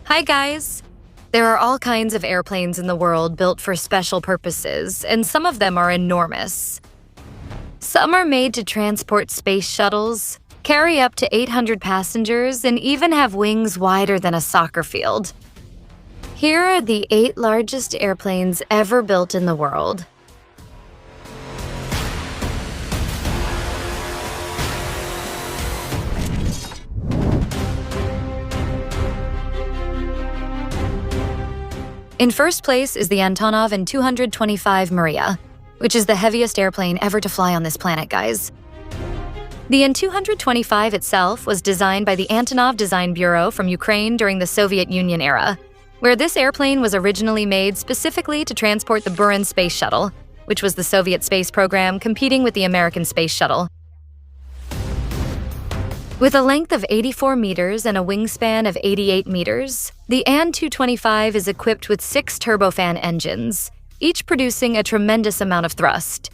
Hi guys! There are all kinds of airplanes in the world built for special purposes, and some of them are enormous. Some are made to transport space shuttles, carry up to 800 passengers, and even have wings wider than a soccer field. Here are the 8 largest airplanes ever built in the world. In first place is the Antonov and 225 Mriya, which is the heaviest airplane ever to fly on this planet, guys. The An-225 itself was designed by the Antonov Design Bureau from Ukraine during the Soviet Union era, where this airplane was originally made specifically to transport the Buran space shuttle, which was the Soviet space program competing with the American space shuttle. With a length of 84 meters and a wingspan of 88 meters, the An-225 is equipped with 6 turbofan engines, each producing a tremendous amount of thrust.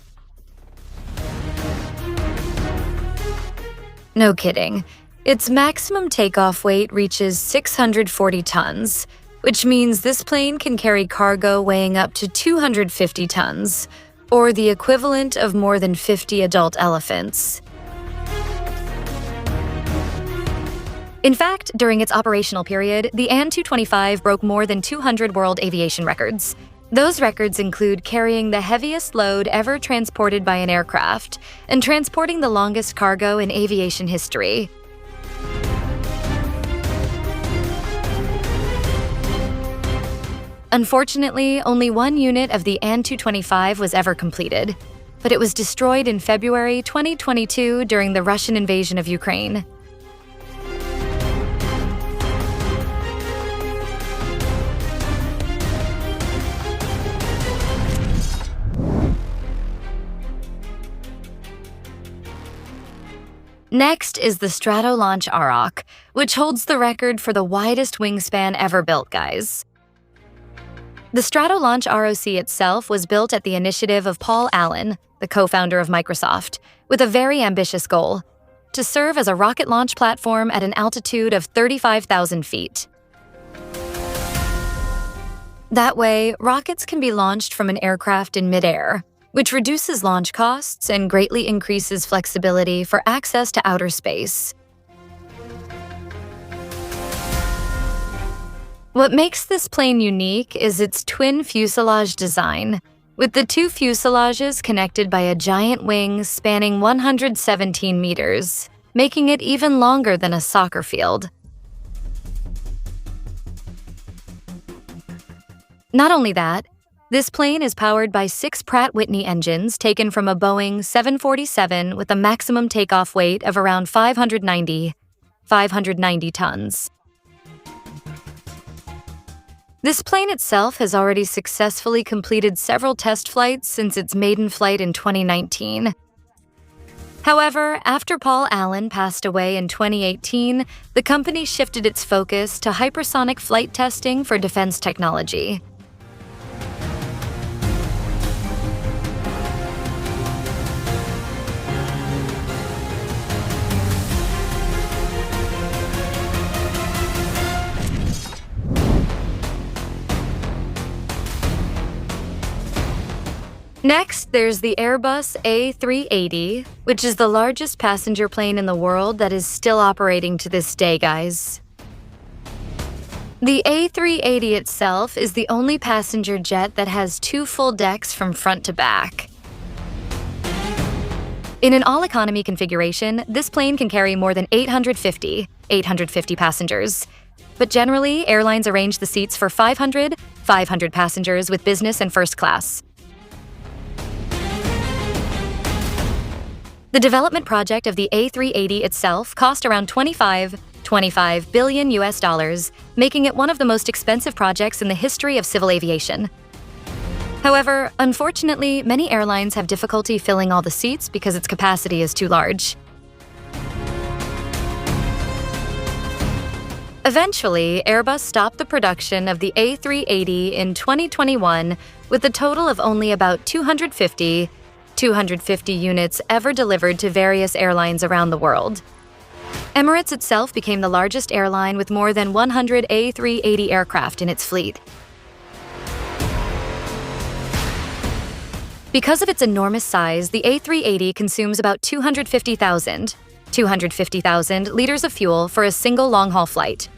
No kidding. Its maximum takeoff weight reaches 640 tons, which means this plane can carry cargo weighing up to 250 tons, or the equivalent of more than 50 adult elephants. In fact, during its operational period, the An-225 broke more than 200 world aviation records. Those records include carrying the heaviest load ever transported by an aircraft and transporting the longest cargo in aviation history. Unfortunately, only one unit of the An-225 was ever completed, but it was destroyed in February 2022 during the Russian invasion of Ukraine. Next is the Stratolaunch ROC, which holds the record for the widest wingspan ever built, guys. The Stratolaunch ROC itself was built at the initiative of Paul Allen, the co-founder of Microsoft, with a very ambitious goal: to serve as a rocket launch platform at an altitude of 35,000 feet. That way, rockets can be launched from an aircraft in midair, which reduces launch costs and greatly increases flexibility for access to outer space. What makes this plane unique is its twin fuselage design, with the 2 fuselages connected by a giant wing spanning 117 meters, making it even longer than a soccer field. Not only that, this plane is powered by 6 Pratt & Whitney engines taken from a Boeing 747 with a maximum takeoff weight of around 590 tons. This plane itself has already successfully completed several test flights since its maiden flight in 2019. However, after Paul Allen passed away in 2018, the company shifted its focus to hypersonic flight testing for defense technology. Next, there's the Airbus A380, which is the largest passenger plane in the world that is still operating to this day, guys. The A380 itself is the only passenger jet that has 2 full decks from front to back. In an all-economy configuration, this plane can carry more than 850 passengers. But generally, airlines arrange the seats for 500 passengers with business and first class. The development project of the A380 itself cost around $25 billion US, making it one of the most expensive projects in the history of civil aviation. However, unfortunately, many airlines have difficulty filling all the seats because its capacity is too large. Eventually, Airbus stopped the production of the A380 in 2021 with a total of only about 250 units ever delivered to various airlines around the world. Emirates itself became the largest airline with more than 100 A380 aircraft in its fleet. Because of its enormous size, the A380 consumes about 250,000 liters of fuel for a single long-haul flight.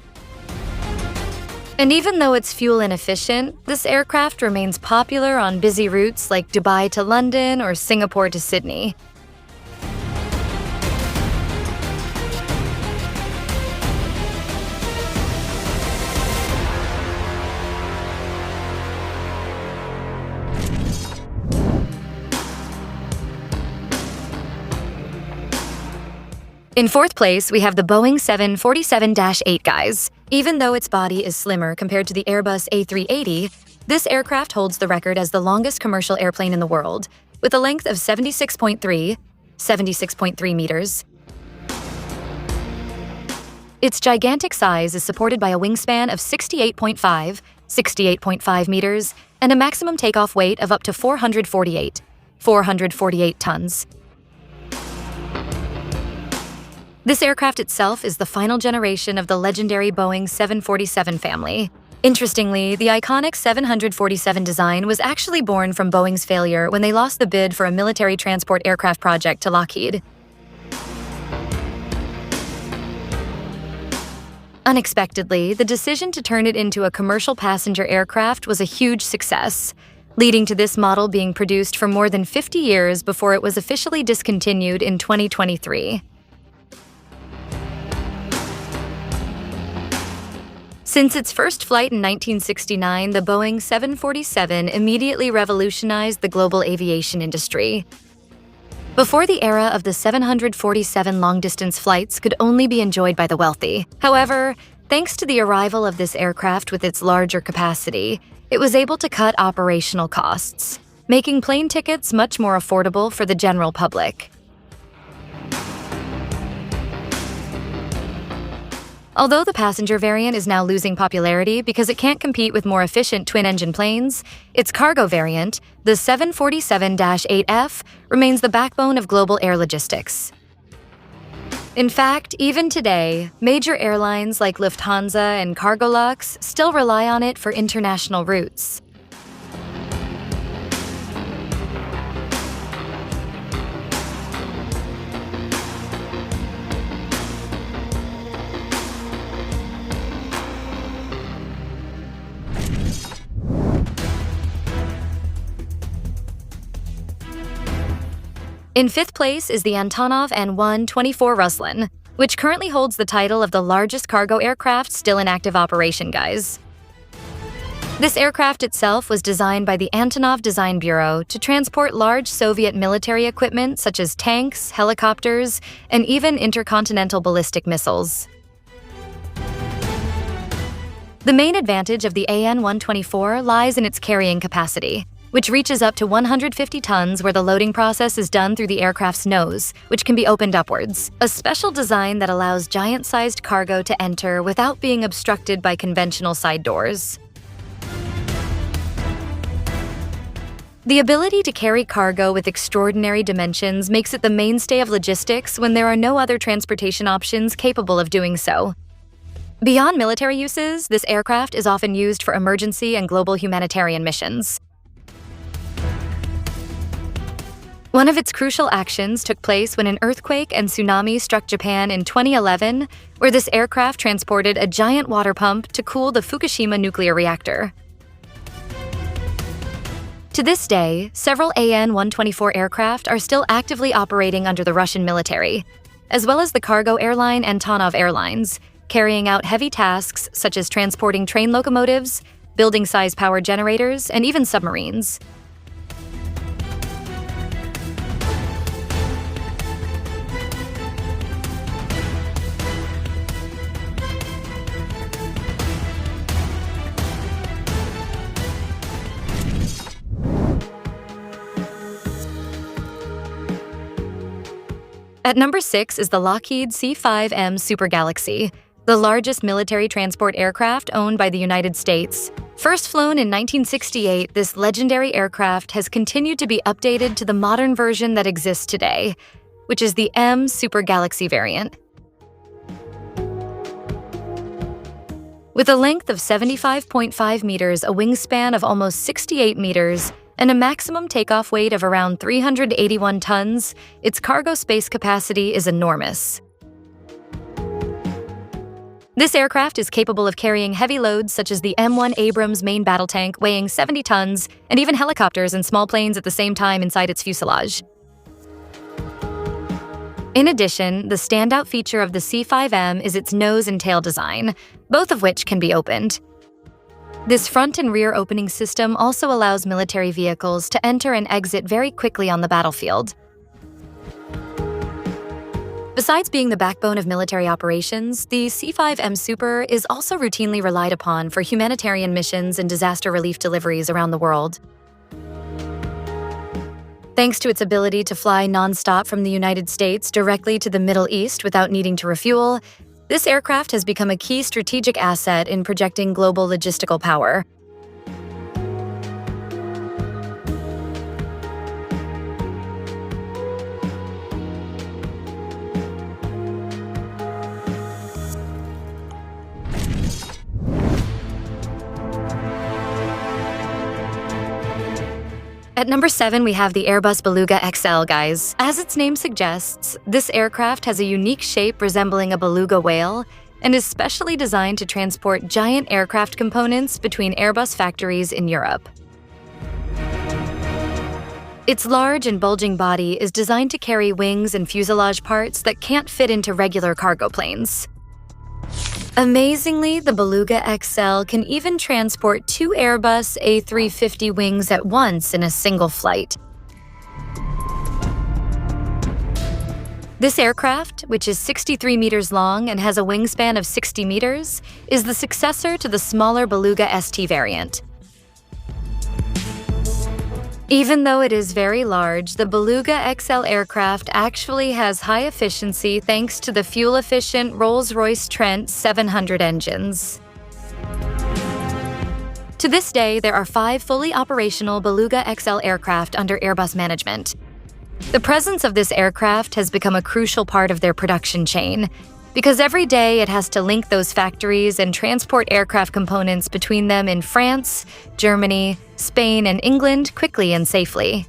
And even though it's fuel inefficient, this aircraft remains popular on busy routes like Dubai to London or Singapore to Sydney. In fourth place, we have the Boeing 747-8 guys. Even though its body is slimmer compared to the Airbus A380, this aircraft holds the record as the longest commercial airplane in the world, with a length of 76.3 meters. Its gigantic size is supported by a wingspan of 68.5 meters and a maximum takeoff weight of up to 448 tons. This aircraft itself is the final generation of the legendary Boeing 747 family. Interestingly, the iconic 747 design was actually born from Boeing's failure when they lost the bid for a military transport aircraft project to Lockheed. Unexpectedly, the decision to turn it into a commercial passenger aircraft was a huge success, leading to this model being produced for more than 50 years before it was officially discontinued in 2023. Since its first flight in 1969, the Boeing 747 immediately revolutionized the global aviation industry. Before, the era of the 747 long-distance flights could only be enjoyed by the wealthy. However, thanks to the arrival of this aircraft with its larger capacity, it was able to cut operational costs, making plane tickets much more affordable for the general public. Although the passenger variant is now losing popularity because it can't compete with more efficient twin-engine planes, its cargo variant, the 747-8F, remains the backbone of global air logistics. In fact, even today, major airlines like Lufthansa and Cargolux still rely on it for international routes. In fifth place is the Antonov An-124 Ruslan, which currently holds the title of the largest cargo aircraft still in active operation, guys. This aircraft itself was designed by the Antonov Design Bureau to transport large Soviet military equipment such as tanks, helicopters, and even intercontinental ballistic missiles. The main advantage of the An-124 lies in its carrying capacity, which reaches up to 150 tons where the loading process is done through the aircraft's nose, which can be opened upwards. A special design that allows giant-sized cargo to enter without being obstructed by conventional side doors. The ability to carry cargo with extraordinary dimensions makes it the mainstay of logistics when there are no other transportation options capable of doing so. Beyond military uses, this aircraft is often used for emergency and global humanitarian missions. One of its crucial actions took place when an earthquake and tsunami struck Japan in 2011, where this aircraft transported a giant water pump to cool the Fukushima nuclear reactor. To this day, several An-124 aircraft are still actively operating under the Russian military, as well as the cargo airline Antonov Airlines, carrying out heavy tasks such as transporting train locomotives, building-size power generators, and even submarines. At number 6 is the Lockheed C-5M Super Galaxy, the largest military transport aircraft owned by the United States. First flown in 1968, this legendary aircraft has continued to be updated to the modern version that exists today, which is the M Super Galaxy variant. With a length of 75.5 meters, a wingspan of almost 68 meters, and a maximum takeoff weight of around 381 tons, its cargo space capacity is enormous. This aircraft is capable of carrying heavy loads such as the M1 Abrams main battle tank weighing 70 tons, and even helicopters and small planes at the same time inside its fuselage. In addition, the standout feature of the C-5M is its nose and tail design, both of which can be opened. This front and rear opening system also allows military vehicles to enter and exit very quickly on the battlefield. Besides being the backbone of military operations, the C-5M Super is also routinely relied upon for humanitarian missions and disaster relief deliveries around the world. Thanks to its ability to fly non-stop from the United States directly to the Middle East without needing to refuel, this aircraft has become a key strategic asset in projecting global logistical power. At number 7, we have the Airbus Beluga XL, guys. As its name suggests, this aircraft has a unique shape resembling a beluga whale and is specially designed to transport giant aircraft components between Airbus factories in Europe. Its large and bulging body is designed to carry wings and fuselage parts that can't fit into regular cargo planes. Amazingly, the Beluga XL can even transport 2 Airbus A350 wings at once in a single flight. This aircraft, which is 63 meters long and has a wingspan of 60 meters, is the successor to the smaller Beluga ST variant. Even though it is very large, the Beluga XL aircraft actually has high efficiency thanks to the fuel-efficient Rolls-Royce Trent 700 engines. To this day, there are 5 fully operational Beluga XL aircraft under Airbus management. The presence of this aircraft has become a crucial part of their production chain, because every day it has to link those factories and transport aircraft components between them in France, Germany, Spain, and England quickly and safely.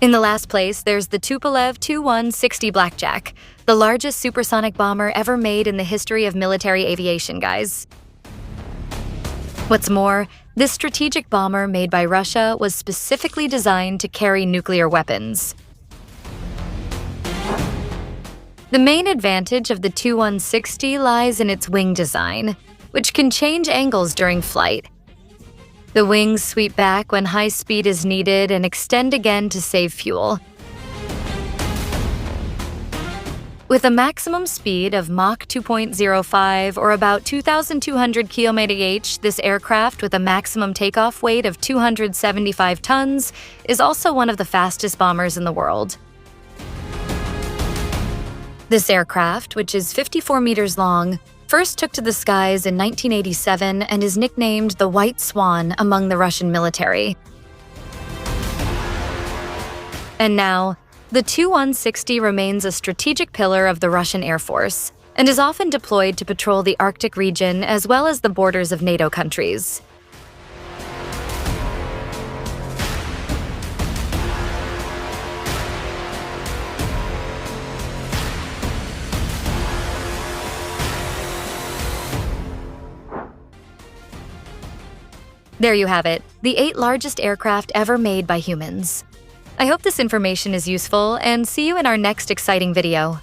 In the last place, there's the Tupolev Tu-160 Blackjack, the largest supersonic bomber ever made in the history of military aviation, guys. What's more, this strategic bomber made by Russia was specifically designed to carry nuclear weapons. The main advantage of the Tu-160 lies in its wing design, which can change angles during flight. The wings sweep back when high speed is needed and extend again to save fuel. With a maximum speed of Mach 2.05 or about 2,200 km/h, this aircraft with a maximum takeoff weight of 275 tons is also one of the fastest bombers in the world. This aircraft, which is 54 meters long, first took to the skies in 1987 and is nicknamed the White Swan among the Russian military. And now, the Tu-160 remains a strategic pillar of the Russian Air Force and is often deployed to patrol the Arctic region as well as the borders of NATO countries. There you have it, the 8 largest aircraft ever made by humans. I hope this information is useful and see you in our next exciting video.